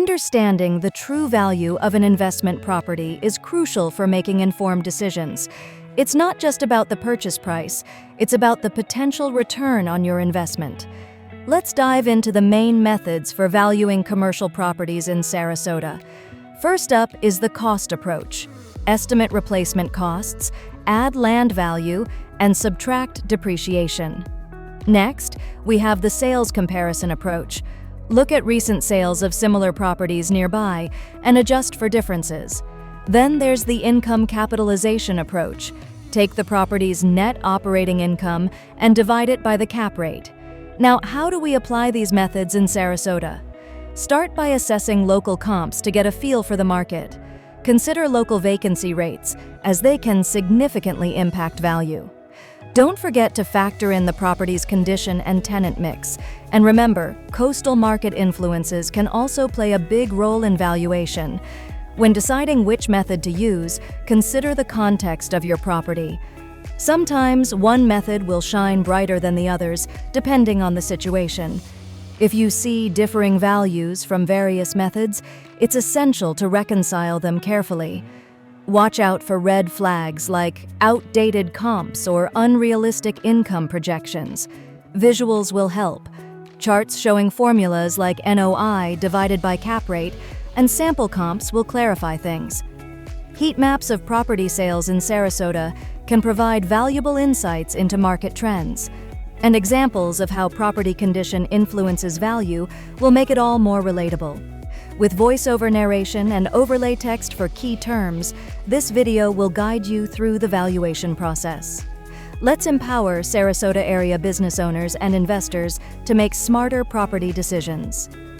Understanding the true value of an investment property is crucial for making informed decisions. It's not just about the purchase price, it's about the potential return on your investment. Let's dive into the main methods for valuing commercial properties in Sarasota. First up is the cost approach. Estimate replacement costs, add land value, and subtract depreciation. Next, we have the sales comparison approach. Look at recent sales of similar properties nearby and adjust for differences. Then there's the income capitalization approach. Take the property's net operating income and divide it by the cap rate. Now, how do we apply these methods in Sarasota? Start by assessing local comps to get a feel for the market. Consider local vacancy rates, as they can significantly impact value. Don't forget to factor in the property's condition and tenant mix. And remember, coastal market influences can also play a big role in valuation. When deciding which method to use, consider the context of your property. Sometimes one method will shine brighter than the others, depending on the situation. If you see differing values from various methods, it's essential to reconcile them carefully. Watch out for red flags like outdated comps or unrealistic income projections. Visuals will help. Charts showing formulas like NOI divided by cap rate and sample comps will clarify things. Heat maps of property sales in Sarasota can provide valuable insights into market trends. And examples of how property condition influences value will make it all more relatable. With voiceover narration and overlay text for key terms, this video will guide you through the valuation process. Let's empower Sarasota area business owners and investors to make smarter property decisions.